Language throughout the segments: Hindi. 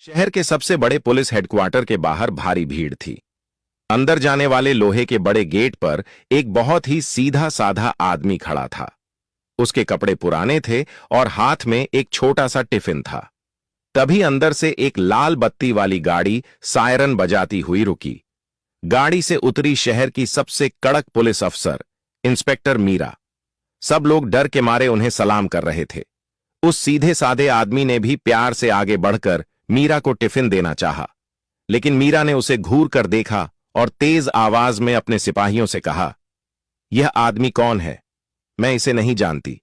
शहर के सबसे बड़े पुलिस हेडक्वार्टर के बाहर भारी भीड़ थी। अंदर जाने वाले लोहे के बड़े गेट पर एक बहुत ही सीधा साधा आदमी खड़ा था। उसके कपड़े पुराने थे और हाथ में एक छोटा सा टिफिन था। तभी अंदर से एक लाल बत्ती वाली गाड़ी सायरन बजाती हुई रुकी। गाड़ी से उतरी शहर की सबसे कड़क पुलिस अफसर इंस्पेक्टर मीरा। सब लोग डर के मारे उन्हें सलाम कर रहे थे। उस सीधे साधे आदमी ने भी प्यार से आगे बढ़कर मीरा को टिफिन देना चाहा, लेकिन मीरा ने उसे घूर कर देखा और तेज आवाज में अपने सिपाहियों से कहा, यह आदमी कौन है? मैं इसे नहीं जानती।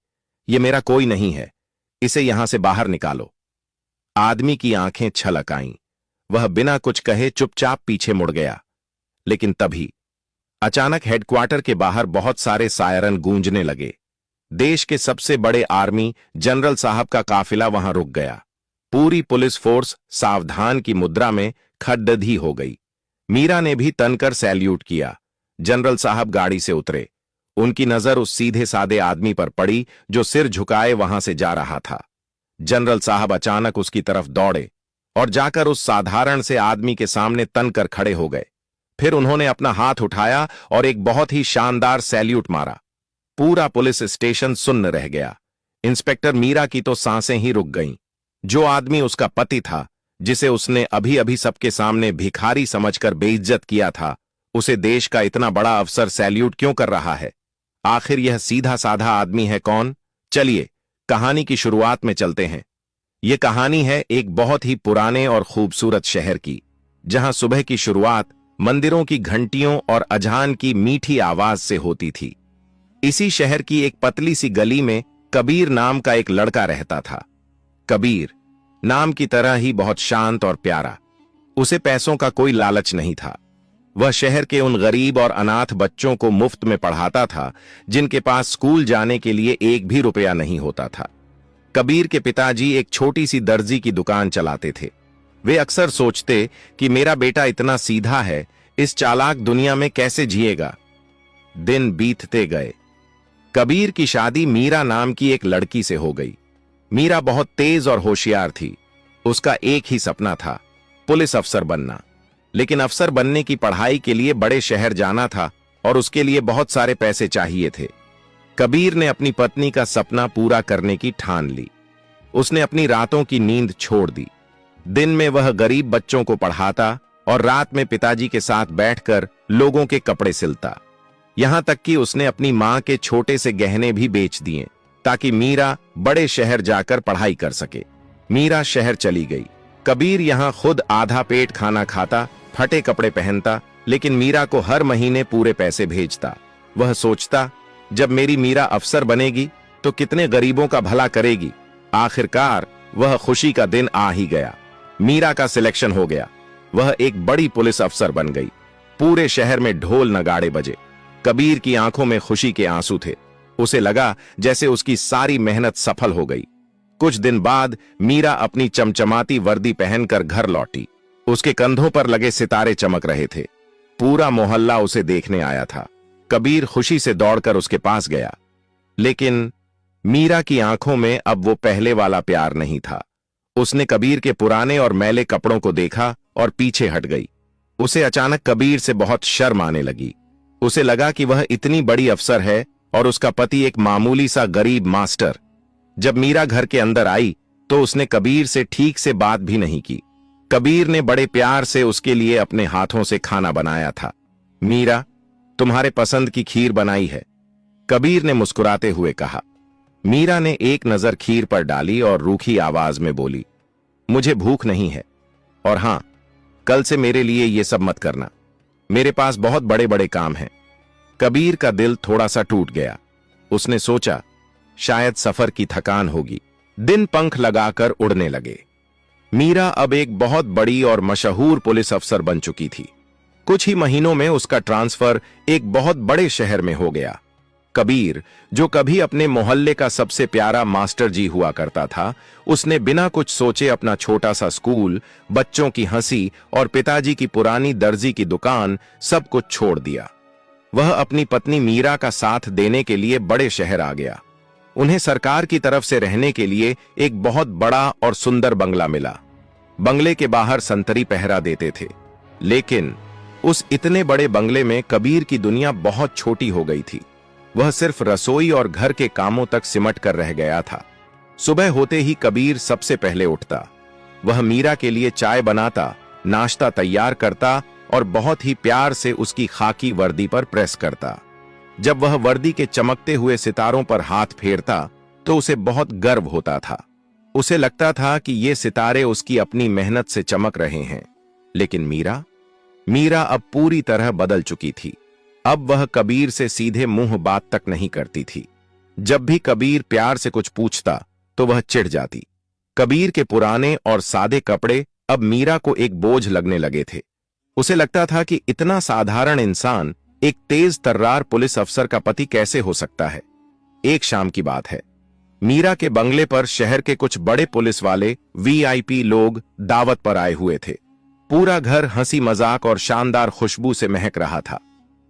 यह मेरा कोई नहीं है। इसे यहां से बाहर निकालो। आदमी की आंखें छलक आईं। वह बिना कुछ कहे चुपचाप पीछे मुड़ गया। लेकिन तभी अचानक हेडक्वार्टर के बाहर बहुत सारे सायरन गूंजने लगे। देश के सबसे बड़े आर्मी जनरल साहब का काफिला वहां रुक गया। पूरी पुलिस फोर्स सावधान की मुद्रा में खड्डधी हो गई। मीरा ने भी तनकर सैल्यूट किया। जनरल साहब गाड़ी से उतरे। उनकी नजर उस सीधे साधे आदमी पर पड़ी जो सिर झुकाए वहां से जा रहा था। जनरल साहब अचानक उसकी तरफ दौड़े और जाकर उस साधारण से आदमी के सामने तनकर खड़े हो गए। फिर उन्होंने अपना हाथ उठाया और एक बहुत ही शानदार सैल्यूट मारा। पूरा पुलिस स्टेशन सुन्न रह गया। इंस्पेक्टर मीरा की तो सांसें ही रुक गईं। जो आदमी उसका पति था, जिसे उसने अभी अभी सबके सामने भिखारी समझकर बेइज्जत किया था, उसे देश का इतना बड़ा अफसर सैल्यूट क्यों कर रहा है? आखिर यह सीधा साधा आदमी है कौन? चलिए कहानी की शुरुआत में चलते हैं। यह कहानी है एक बहुत ही पुराने और खूबसूरत शहर की, जहां सुबह की शुरुआत मंदिरों की घंटियों और अजान की मीठी आवाज से होती थी। इसी शहर की एक पतली सी गली में कबीर नाम का एक लड़का रहता था। कबीर नाम की तरह ही बहुत शांत और प्यारा। उसे पैसों का कोई लालच नहीं था। वह शहर के उन गरीब और अनाथ बच्चों को मुफ्त में पढ़ाता था जिनके पास स्कूल जाने के लिए एक भी रुपया नहीं होता था। कबीर के पिताजी एक छोटी सी दर्जी की दुकान चलाते थे। वे अक्सर सोचते कि मेरा बेटा इतना सीधा है, इस चालाक दुनिया में कैसे जिएगा। दिन बीतते गए। कबीर की शादी मीरा नाम की एक लड़की से हो गई। मीरा बहुत तेज और होशियार थी। उसका एक ही सपना था, पुलिस अफसर बनना। लेकिन अफसर बनने की पढ़ाई के लिए बड़े शहर जाना था और उसके लिए बहुत सारे पैसे चाहिए थे। कबीर ने अपनी पत्नी का सपना पूरा करने की ठान ली। उसने अपनी रातों की नींद छोड़ दी। दिन में वह गरीब बच्चों को पढ़ाता और रात में पिताजी के साथ बैठकर लोगों के कपड़े सिलता। यहां तक कि उसने अपनी मां के छोटे से गहने भी बेच दिए ताकि मीरा बड़े शहर जाकर पढ़ाई कर सके। मीरा शहर चली गई। कबीर यहां खुद आधा पेट खाना खाता, फटे कपड़े पहनता, लेकिन मीरा को हर महीने पूरे पैसे भेजता। वह सोचता, जब मेरी मीरा अफसर बनेगी तो कितने गरीबों का भला करेगी। आखिरकार वह खुशी का दिन आ ही गया। मीरा का सिलेक्शन हो गया। वह एक बड़ी पुलिस अफसर बन गई। पूरे शहर में ढोल नगाड़े बजे। कबीर की आंखों में खुशी के आंसू थे। उसे लगा जैसे उसकी सारी मेहनत सफल हो गई। कुछ दिन बाद मीरा अपनी चमचमाती वर्दी पहनकर घर लौटी। उसके कंधों पर लगे सितारे चमक रहे थे। पूरा मोहल्ला उसे देखने आया था। कबीर खुशी से दौड़कर उसके पास गया, लेकिन मीरा की आंखों में अब वो पहले वाला प्यार नहीं था। उसने कबीर के पुराने और मैले कपड़ों को देखा और पीछे हट गई। उसे अचानक कबीर से बहुत शर्म आने लगी। उसे लगा कि वह इतनी बड़ी अफसर है और उसका पति एक मामूली सा गरीब मास्टर। जब मीरा घर के अंदर आई तो उसने कबीर से ठीक से बात भी नहीं की। कबीर ने बड़े प्यार से उसके लिए अपने हाथों से खाना बनाया था। मीरा, तुम्हारे पसंद की खीर बनाई है, कबीर ने मुस्कुराते हुए कहा। मीरा ने एक नजर खीर पर डाली और रूखी आवाज में बोली, मुझे भूख नहीं है, और हां, कल से मेरे लिए ये सब मत करना। मेरे पास बहुत बड़े बड़े काम हैं। कबीर का दिल थोड़ा सा टूट गया। उसने सोचा, शायद सफर की थकान होगी। दिन पंख लगाकर उड़ने लगे। मीरा अब एक बहुत बड़ी और मशहूर पुलिस अफसर बन चुकी थी। कुछ ही महीनों में उसका ट्रांसफर एक बहुत बड़े शहर में हो गया। कबीर, जो कभी अपने मोहल्ले का सबसे प्यारा मास्टर जी हुआ करता था, उसने बिना कुछ सोचे अपना छोटा सा स्कूल, बच्चों की हंसी और पिताजी की पुरानी दर्जी की दुकान सब कुछ छोड़ दिया। वह अपनी पत्नी मीरा का साथ देने के लिए बड़े शहर आ गया। उन्हें सरकार की तरफ से रहने के लिए एक बहुत बड़ा और सुंदर बंगला मिला। बंगले के बाहर संतरी पहरा देते थे। लेकिन उस इतने बड़े बंगले में कबीर की दुनिया बहुत छोटी हो गई थी। वह सिर्फ रसोई और घर के कामों तक सिमट कर रह गया था। सुबह होते ही कबीर सबसे पहले उठता। वह मीरा के लिए चाय बनाता, नाश्ता तैयार करता और बहुत ही प्यार से उसकी खाकी वर्दी पर प्रेस करता। जब वह वर्दी के चमकते हुए सितारों पर हाथ फेरता तो उसे बहुत गर्व होता था। उसे लगता था कि ये सितारे उसकी अपनी मेहनत से चमक रहे हैं। लेकिन मीरा अब पूरी तरह बदल चुकी थी। अब वह कबीर से सीधे मुंह बात तक नहीं करती थी। जब भी कबीर प्यार से कुछ पूछता तो वह चिढ़ जाती। कबीर के पुराने और सादे कपड़े अब मीरा को एक बोझ लगने लगे थे। उसे लगता था कि इतना साधारण इंसान एक तेज तर्रार पुलिस अफसर का पति कैसे हो सकता है। एक शाम की बात है। मीरा के बंगले पर शहर के कुछ बड़े पुलिस वाले वीआईपी लोग दावत पर आए हुए थे। पूरा घर हंसी मजाक और शानदार खुशबू से महक रहा था।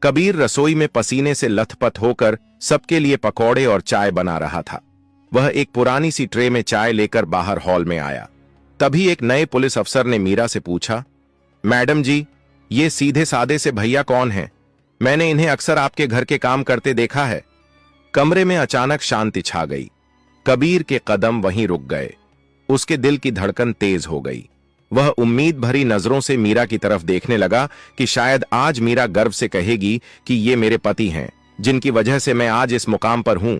कबीर रसोई में पसीने से लथपथ होकर सबके लिए पकौड़े और चाय बना रहा था। वह एक पुरानी सी ट्रे में चाय लेकर बाहर हॉल में आया। तभी एक नए पुलिस अफसर ने मीरा से पूछा, मैडम जी, ये सीधे सादे से भैया कौन हैं? मैंने इन्हें अक्सर आपके घर के काम करते देखा है। कमरे में अचानक शांति छा गई। कबीर के कदम वहीं रुक गए। उसके दिल की धड़कन तेज हो गई। वह उम्मीद भरी नजरों से मीरा की तरफ देखने लगा कि शायद आज मीरा गर्व से कहेगी कि ये मेरे पति हैं, जिनकी वजह से मैं आज इस मुकाम पर हूं।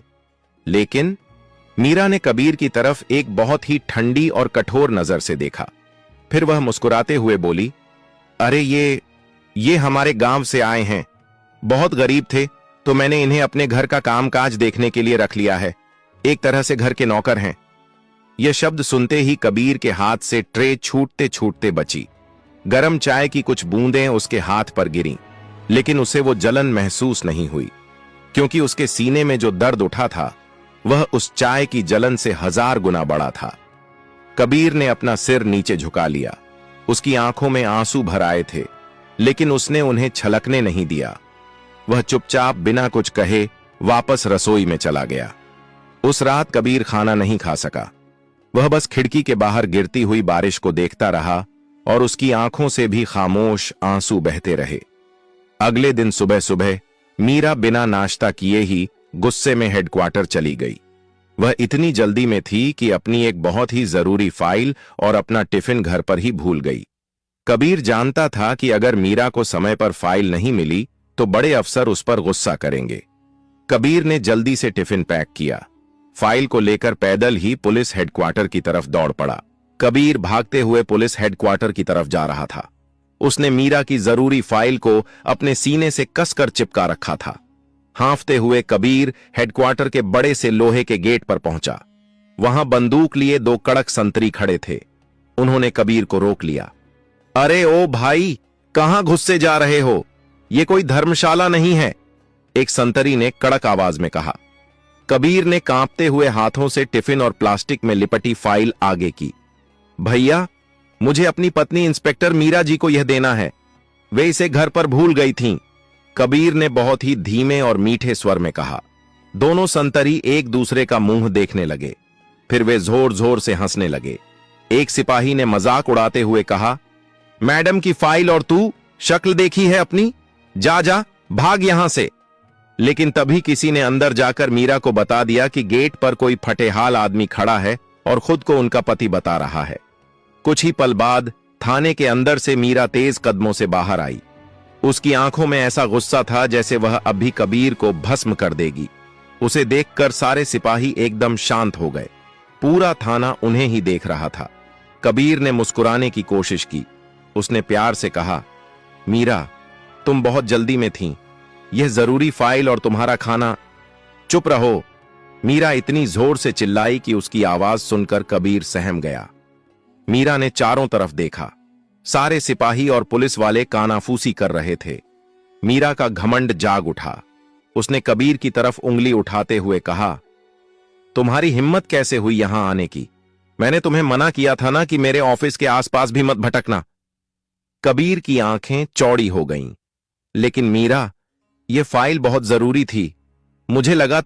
लेकिन मीरा ने कबीर की तरफ एक बहुत ही ठंडी और कठोर नजर से देखा। फिर वह मुस्कुराते हुए बोली, अरे ये हमारे गांव से आए हैं। बहुत गरीब थे तो मैंने इन्हें अपने घर का कामकाज देखने के लिए रख लिया है। एक तरह से घर के नौकर हैं। यह शब्द सुनते ही कबीर के हाथ से ट्रे छूटते छूटते बची। गरम चाय की कुछ बूंदें उसके हाथ पर गिरीं, लेकिन उसे वो जलन महसूस नहीं हुई, क्योंकि उसके सीने में जो दर्द उठा था वह उस चाय की जलन से 1000 गुना बड़ा था। कबीर ने अपना सिर नीचे झुका लिया। उसकी आंखों में आंसू भर आए थे, लेकिन उसने उन्हें छलकने नहीं दिया। वह चुपचाप बिना कुछ कहे वापस रसोई में चला गया। उस रात कबीर खाना नहीं खा सका। वह बस खिड़की के बाहर गिरती हुई बारिश को देखता रहा और उसकी आंखों से भी खामोश आंसू बहते रहे। अगले दिन सुबह सुबह मीरा बिना नाश्ता किए ही गुस्से में हेडक्वार्टर चली गई। वह इतनी जल्दी में थी कि अपनी एक बहुत ही जरूरी फाइल और अपना टिफिन घर पर ही भूल गई। कबीर जानता था कि अगर मीरा को समय पर फाइल नहीं मिली तो बड़े अफसर उस पर गुस्सा करेंगे। कबीर ने जल्दी से टिफिन पैक किया। फाइल को लेकर पैदल ही पुलिस हेडक्वार्टर की तरफ दौड़ पड़ा। कबीर भागते हुए पुलिस हेडक्वार्टर की तरफ जा रहा था। उसने मीरा की जरूरी फाइल को अपने सीने से कसकर चिपका रखा था। हांफते हुए कबीर हेडक्वार्टर के बड़े से लोहे के गेट पर पहुंचा। वहां बंदूक लिए 2 कड़क संतरी खड़े थे। उन्होंने कबीर को रोक लिया। अरे ओ भाई, कहां घुसते जा रहे हो? ये कोई धर्मशाला नहीं है, एक संतरी ने कड़क आवाज में कहा। कबीर ने कांपते हुए हाथों से टिफिन और प्लास्टिक में लिपटी फाइल आगे की। भैया, मुझे अपनी पत्नी इंस्पेक्टर मीरा जी को यह देना है। वे इसे घर पर भूल गई थीं। कबीर ने बहुत ही धीमे और मीठे स्वर में कहा। दोनों संतरी एक दूसरे का मुंह देखने लगे। फिर वे जोर जोर से हंसने लगे। एक सिपाही ने मजाक उड़ाते हुए कहा, मैडम की फाइल और तू शक्ल देखी है अपनी? जा जा, भाग यहां से। लेकिन तभी किसी ने अंदर जाकर मीरा को बता दिया कि गेट पर कोई फटेहाल आदमी खड़ा है और खुद को उनका पति बता रहा है। कुछ ही पल बाद थाने के अंदर से मीरा तेज कदमों से बाहर आई। उसकी आंखों में ऐसा गुस्सा था जैसे वह अभी कबीर को भस्म कर देगी। उसे देखकर सारे सिपाही एकदम शांत हो गए। पूरा थाना उन्हें ही देख रहा था। कबीर ने मुस्कुराने की कोशिश की। उसने प्यार से कहा, मीरा, तुम बहुत जल्दी में थीं। यह जरूरी फाइल और तुम्हारा खाना। चुप रहो। मीरा इतनी जोर से चिल्लाई कि उसकी आवाज सुनकर कबीर सहम गया। मीरा ने चारों तरफ देखा। सारे सिपाही और पुलिस वाले कानाफूसी कर रहे थे। मीरा का घमंड जाग उठा। उसने कबीर की तरफ उंगली उठाते हुए कहा, तुम्हारी हिम्मत कैसे हुई यहां आने की? मैंने तुम्हें मना किया था ना कि मेरे ऑफिस के आसपास भी मत भटकना। कबीर की आंखें चौड़ी हो गईं। लेकिन मीरा, यह फाइल बहुत जरूरी थी। मुझे लगा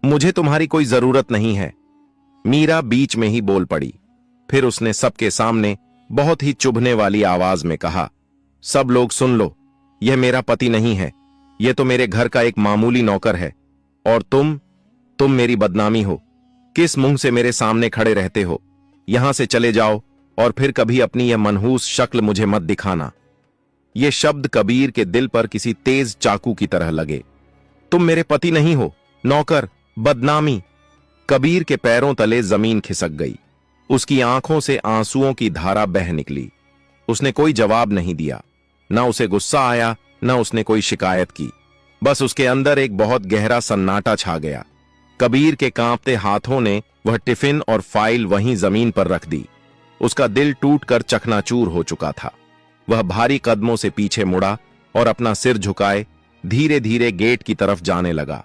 मुझे तुम्हारी कोई जरूरत नहीं है। मीरा बीच में ही बोल पड़ी। फिर उसने सबके सामने बहुत ही चुभने वाली आवाज में कहा, सब लोग सुन लो, यह मेरा पति नहीं है, यह तो मेरे घर का एक मामूली नौकर है। और तुम मेरी बदनामी हो। किस मुंह से मेरे सामने खड़े रहते हो? यहां से चले जाओ और फिर कभी अपनी यह मनहूस शक्ल मुझे मत दिखाना। ये शब्द कबीर के दिल पर किसी तेज चाकू की तरह लगे। तुम मेरे पति नहीं हो, नौकर, बदनामी। कबीर के पैरों तले जमीन खिसक गई। उसकी आंखों से आंसुओं की धारा बह निकली। उसने कोई जवाब नहीं दिया। ना उसे गुस्सा आया, ना उसने कोई शिकायत की। बस उसके अंदर एक बहुत गहरा सन्नाटा छा गया। कबीर के कांपते हाथों ने वह टिफिन और फाइल वहीं जमीन पर रख दी। उसका दिल टूटकर चकनाचूर हो चुका था। वह भारी कदमों से पीछे मुड़ा और अपना सिर झुकाए धीरे धीरे गेट की तरफ जाने लगा।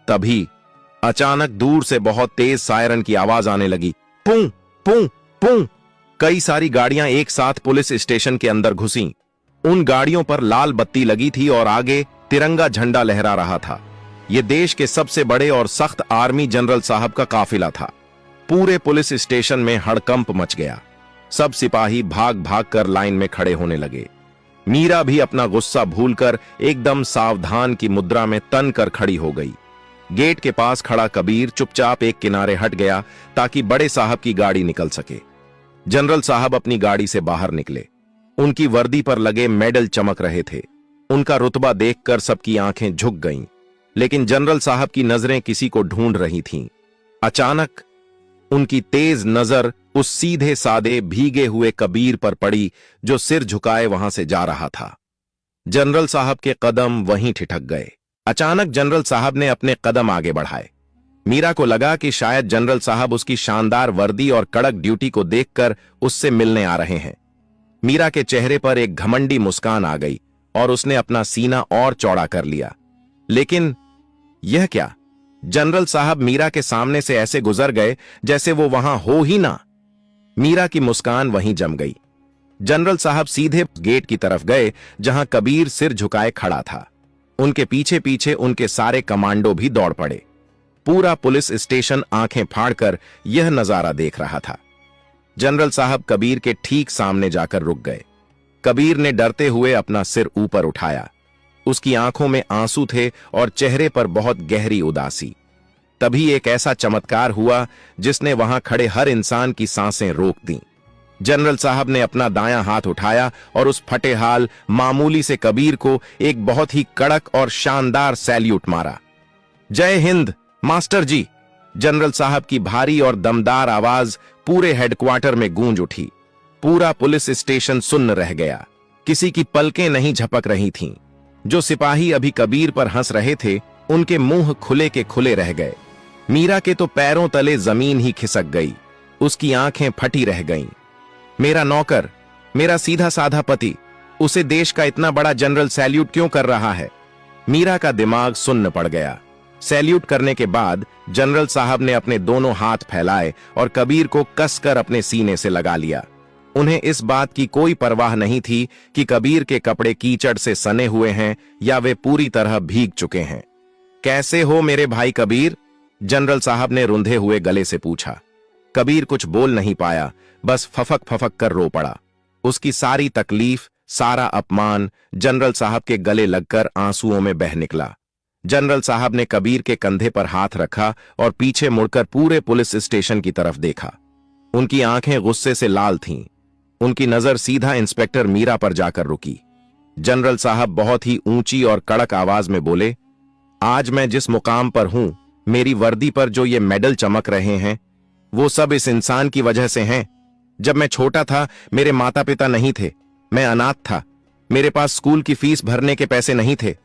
तभी अचानक दूर से बहुत तेज सायरन की आवाज आने लगी। पूं पूं पूं। कई सारी गाड़ियां एक साथ पुलिस स्टेशन के अंदर घुसीं। उन गाड़ियों पर लाल बत्ती लगी थी और आगे तिरंगा झंडा लहरा रहा था। यह देश के सबसे बड़े और सख्त आर्मी जनरल साहब का काफिला था। पूरे पुलिस स्टेशन में हड़कंप मच गया। सब सिपाही भाग भाग कर लाइन में खड़े होने लगे। मीरा भी अपना गुस्सा भूलकर एकदम सावधान की मुद्रा में तन कर खड़ी हो गई। गेट के पास खड़ा कबीर चुपचाप एक किनारे हट गया ताकि बड़े साहब की गाड़ी निकल सके। जनरल साहब अपनी गाड़ी से बाहर निकले। उनकी वर्दी पर लगे मेडल चमक रहे थे। उनका रुतबा देखकर सबकी आंखें झुक गईं, लेकिन जनरल साहब की नजरें किसी को ढूंढ रही थीं। अचानक उनकी तेज नजर उस सीधे सादे भीगे हुए कबीर पर पड़ी जो सिर झुकाए वहां से जा रहा था। जनरल साहब के कदम वहीं ठिठक गए। अचानक जनरल साहब ने अपने कदम आगे बढ़ाए। मीरा को लगा कि शायद जनरल साहब उसकी शानदार वर्दी और कड़क ड्यूटी को देखकर उससे मिलने आ रहे हैं। मीरा के चेहरे पर एक घमंडी मुस्कान आ गई और उसने अपना सीना और चौड़ा कर लिया। लेकिन यह क्या? जनरल साहब मीरा के सामने से ऐसे गुजर गए जैसे वो वहां हो ही ना। मीरा की मुस्कान वहीं जम गई। जनरल साहब सीधे गेट की तरफ गए जहां कबीर सिर झुकाए खड़ा था। उनके पीछे पीछे उनके सारे कमांडो भी दौड़ पड़े। पूरा पुलिस स्टेशन आंखें फाड़कर यह नजारा देख रहा था। जनरल साहब कबीर के ठीक सामने जाकर रुक गए। कबीर ने डरते हुए अपना सिर ऊपर उठाया। उसकी आंखों में आंसू थे और चेहरे पर बहुत गहरी उदासी। तभी एक ऐसा चमत्कार हुआ जिसने वहां खड़े हर इंसान की सांसें रोक दी। जनरल साहब ने अपना दायां हाथ उठाया और उस फटे हाल मामूली से कबीर को एक बहुत ही कड़क और शानदार सैल्यूट मारा। जय हिंद मास्टर जी। जनरल साहब की भारी और दमदार आवाज पूरे हेडक्वार्टर में गूंज उठी। पूरा पुलिस स्टेशन सुन्न रह गया। किसी की पलकें नहीं झपक रही थीं। जो सिपाही अभी कबीर पर हंस रहे थे उनके मुंह खुले के खुले रह गए। मीरा के तो पैरों तले जमीन ही खिसक गई। उसकी आंखें फटी रह गईं। मेरा नौकर, मेरा सीधा साधा पति, उसे देश का इतना बड़ा जनरल सैल्यूट क्यों कर रहा है? मीरा का दिमाग सुन्न पड़ गया। सैल्यूट करने के बाद जनरल साहब ने अपने दोनों हाथ फैलाए और कबीर को कसकर अपने सीने से लगा लिया। उन्हें इस बात की कोई परवाह नहीं थी कि कबीर के कपड़े कीचड़ से सने हुए हैं या वे पूरी तरह भीग चुके हैं। कैसे हो मेरे भाई कबीर? जनरल साहब ने रुंधे हुए गले से पूछा। कबीर कुछ बोल नहीं पाया, बस फफक फफक कर रो पड़ा। उसकी सारी तकलीफ, सारा अपमान जनरल साहब के गले लगकर आंसुओं में बह निकला। जनरल साहब ने कबीर के कंधे पर हाथ रखा और पीछे मुड़कर पूरे पुलिस स्टेशन की तरफ देखा। उनकी आंखें गुस्से से लाल थीं। उनकी नजर सीधा इंस्पेक्टर मीरा पर जाकर रुकी। जनरल साहब बहुत ही ऊंची और कड़क आवाज में बोले, आज मैं जिस मुकाम पर हूं, मेरी वर्दी पर जो ये मेडल चमक रहे हैं, वो सब इस इंसान की वजह से हैं। जब मैं छोटा था मेरे माता पिता नहीं थे, मैं अनाथ था। मेरे पास स्कूल की फीस भरने के पैसे नहीं थे।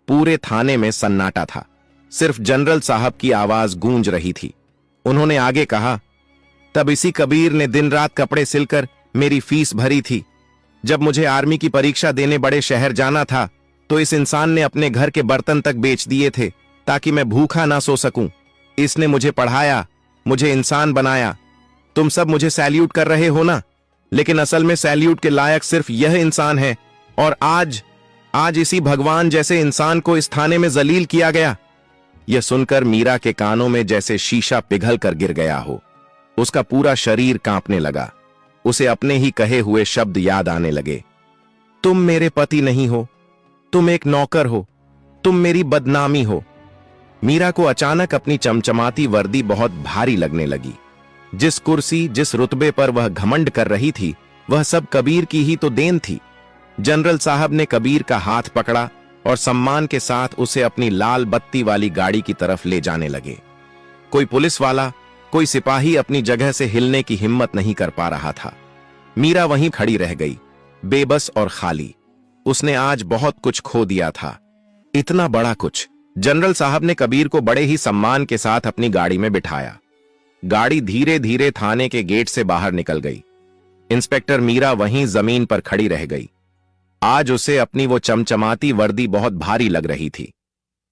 पूरे थाने में सन्नाटा था। सिर्फ जनरल साहब की आवाज गूंज रही थी। उन्होंने आगे कहा, तब इसी कबीर ने दिन रात कपड़े सिलकर मेरी फीस भरी थी। जब मुझे आर्मी की परीक्षा देने बड़े शहर जाना था तो इस इंसान ने अपने घर के बर्तन तक बेच दिए थे ताकि मैं भूखा ना सो सकूं। इसने मुझे पढ़ाया, मुझे इंसान बनाया। तुम सब मुझे सैल्यूट कर रहे हो ना, लेकिन असल में सैल्यूट के लायक सिर्फ यह इंसान है। और आज इसी भगवान जैसे इंसान को इस थाने में जलील किया गया। यह सुनकर मीरा के कानों में जैसे शीशा पिघल कर गिर गया हो। उसका पूरा शरीर कांपने लगा। उसे अपने ही कहे हुए शब्द याद आने लगे। तुम मेरे पति नहीं हो, तुम एक नौकर हो, तुम मेरी बदनामी हो। मीरा को अचानक अपनी चमचमाती वर्दी बहुत भारी लगने लगी। जिस कुर्सी, जिस रुतबे पर वह घमंड कर रही थी, वह सब कबीर की ही तो देन थी। जनरल साहब ने कबीर का हाथ पकड़ा और सम्मान के साथ उसे अपनी लाल बत्ती वाली गाड़ी की तरफ ले जाने लगे। कोई पुलिस वाला, कोई सिपाही अपनी जगह से हिलने की हिम्मत नहीं कर पा रहा था। मीरा वहीं खड़ी रह गई, बेबस और खाली। उसने आज बहुत कुछ खो दिया था, इतना बड़ा कुछ। जनरल साहब ने कबीर को बड़े ही सम्मान के साथ अपनी गाड़ी में बिठाया। गाड़ी धीरे धीरे थाने के गेट से बाहर निकल गई। इंस्पेक्टर मीरा वहीं जमीन पर खड़ी रह गई। आज उसे अपनी वो चमचमाती वर्दी बहुत भारी लग रही थी।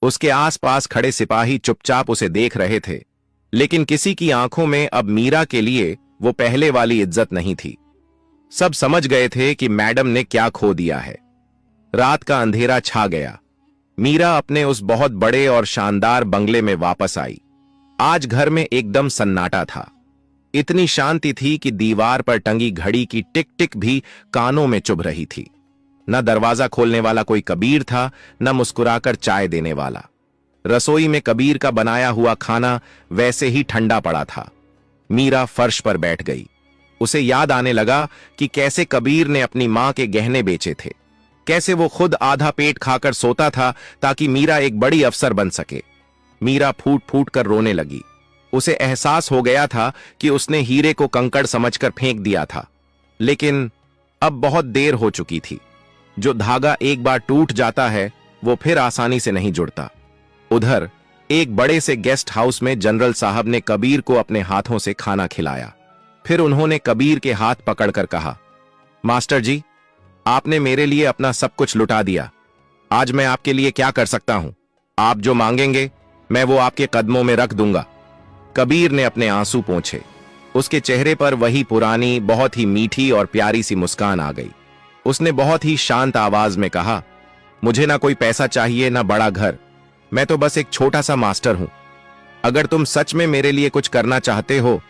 उसके आसपास खड़े सिपाही चुपचाप उसे देख रहे थे, लेकिन किसी की आंखों में अब मीरा के लिए वो पहले वाली इज्जत नहीं थी। सब समझ गए थे कि मैडम ने क्या खो दिया है। रात का अंधेरा छा गया। मीरा अपने उस बहुत बड़े और शानदार बंगले में वापस आई। आज घर में एकदम सन्नाटा था। इतनी शांति थी कि दीवार पर टंगी घड़ी की टिक टिक भी कानों में चुभ रही थी। न दरवाजा खोलने वाला कोई कबीर था, न मुस्कुराकर चाय देने वाला। रसोई में कबीर का बनाया हुआ खाना वैसे ही ठंडा पड़ा था। मीरा फर्श पर बैठ गई। उसे याद आने लगा कि कैसे कबीर ने अपनी मां के गहने बेचे थे, कैसे वो खुद आधा पेट खाकर सोता था ताकि मीरा एक बड़ी अफसर बन सके। मीरा फूट फूट कर रोने लगी। उसे एहसास हो गया था कि उसने हीरे को कंकड़ समझकर फेंक दिया था, लेकिन अब बहुत देर हो चुकी थी। जो धागा एक बार टूट जाता है वो फिर आसानी से नहीं जुड़ता। उधर एक बड़े से गेस्ट हाउस में जनरल साहब ने कबीर को अपने हाथों से खाना खिलाया। फिर उन्होंने कबीर के हाथ पकड़कर कहा, मास्टर जी, आपने मेरे लिए अपना सब कुछ लुटा दिया। आज मैं आपके लिए क्या कर सकता हूं? आप जो मांगेंगे मैं वो आपके कदमों में रख दूंगा। कबीर ने अपने आंसू पोंछे। उसके चेहरे पर वही पुरानी, बहुत ही मीठी और प्यारी सी मुस्कान आ गई। उसने बहुत ही शांत आवाज में कहा, मुझे ना कोई पैसा चाहिए, ना बड़ा घर। मैं तो बस एक छोटा सा मास्टर हूं। अगर तुम सच में मेरे लिए कुछ करना चाहते हो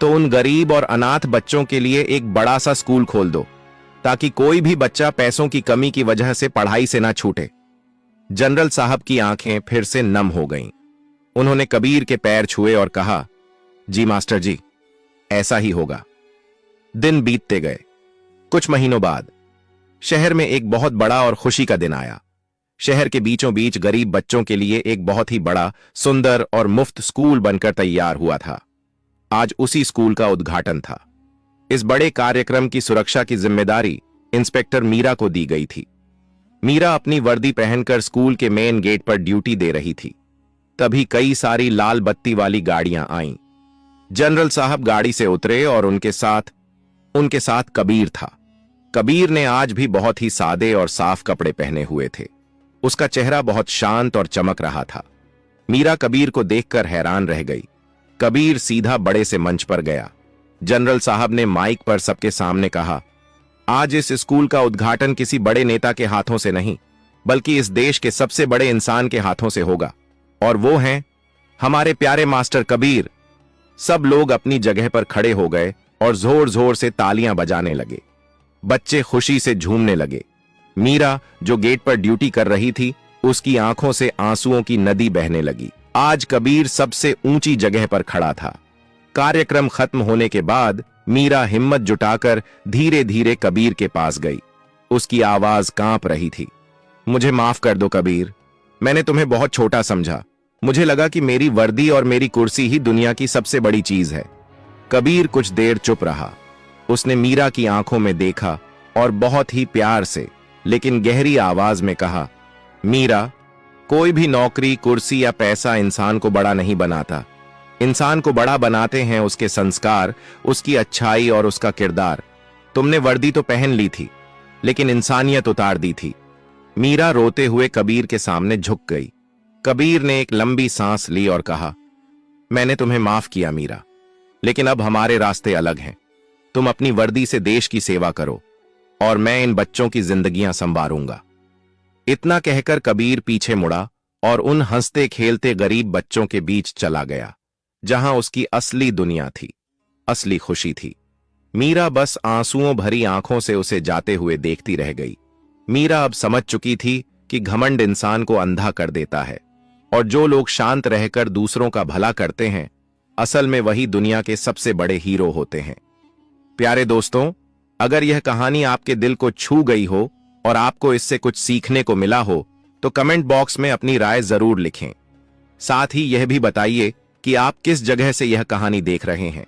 तो उन गरीब और अनाथ बच्चों के लिए एक बड़ा सा स्कूल खोल दो, ताकि कोई भी बच्चा पैसों की कमी की वजह से पढ़ाई से ना छूटे। जनरल साहब की आंखें फिर से नम हो गईं। उन्होंने कबीर के पैर छुए और कहा, जी मास्टर जी, ऐसा ही होगा। दिन बीतते गए। कुछ महीनों बाद शहर में एक बहुत बड़ा और खुशी का दिन आया। शहर के बीचों बीच गरीब बच्चों के लिए एक बहुत ही बड़ा, सुंदर और मुफ्त स्कूल बनकर तैयार हुआ था। आज उसी स्कूल का उद्घाटन था। इस बड़े कार्यक्रम की सुरक्षा की जिम्मेदारी इंस्पेक्टर मीरा को दी गई थी। मीरा अपनी वर्दी पहनकर स्कूल के मेन गेट पर ड्यूटी दे रही थी। तभी कई सारी लाल बत्ती वाली गाड़ियां आईं। जनरल साहब गाड़ी से उतरे और उनके साथ कबीर था। कबीर ने आज भी बहुत ही सादे और साफ कपड़े पहने हुए थे। उसका चेहरा बहुत शांत और चमक रहा था। मीरा कबीर को देखकर हैरान रह गई। कबीर सीधा बड़े से मंच पर गया। जनरल साहब ने माइक पर सबके सामने कहा, आज इस स्कूल का उद्घाटन किसी बड़े नेता के हाथों से नहीं, बल्कि इस देश के सबसे बड़े इंसान के हाथों से होगा, और वो हैं हमारे प्यारे मास्टर कबीर। सब लोग अपनी जगह पर खड़े हो गए और जोर जोर से तालियां बजाने लगे। बच्चे खुशी से झूमने लगे। मीरा, जो गेट पर ड्यूटी कर रही थी, उसकी आंखों से आंसुओं की नदी बहने लगी। आज कबीर सबसे ऊंची जगह पर खड़ा था। कार्यक्रम खत्म होने के बाद मीरा हिम्मत जुटाकर धीरे धीरे कबीर के पास गई। उसकी आवाज कांप रही थी। मुझे माफ कर दो कबीर, मैंने तुम्हें बहुत छोटा समझा। मुझे लगा कि मेरी वर्दी और मेरी कुर्सी ही दुनिया की सबसे बड़ी चीज है। कबीर कुछ देर चुप रहा। उसने मीरा की आंखों में देखा और बहुत ही प्यार से लेकिन गहरी आवाज में कहा, मीरा, कोई भी नौकरी, कुर्सी या पैसा इंसान को बड़ा नहीं बनाता। इंसान को बड़ा बनाते हैं उसके संस्कार, उसकी अच्छाई और उसका किरदार। तुमने वर्दी तो पहन ली थी, लेकिन इंसानियत उतार दी थी। मीरा रोते हुए कबीर के सामने झुक गई। कबीर ने एक लंबी सांस ली और कहा, मैंने तुम्हें माफ किया मीरा, लेकिन अब हमारे रास्ते अलग हैं। तुम अपनी वर्दी से देश की सेवा करो और मैं इन बच्चों की जिंदगियां संवारूंगा। इतना कहकर कबीर पीछे मुड़ा और उन हंसते खेलते गरीब बच्चों के बीच चला गया, जहां उसकी असली दुनिया थी। असली खुशी थी। मीरा बस आंसुओं भरी आंखों से उसे जाते हुए देखती रह गई। मीरा अब समझ चुकी थी कि घमंड इंसान को अंधा कर देता है, और जो लोग शांत रहकर दूसरों का भला करते हैं, असल में वही दुनिया के सबसे बड़े हीरो होते हैं। प्यारे दोस्तों, अगर यह कहानी आपके दिल को छू गई हो और आपको इससे कुछ सीखने को मिला हो, तो कमेंट बॉक्स में अपनी राय जरूर लिखें। साथ ही यह भी बताइए कि आप किस जगह से यह कहानी देख रहे हैं।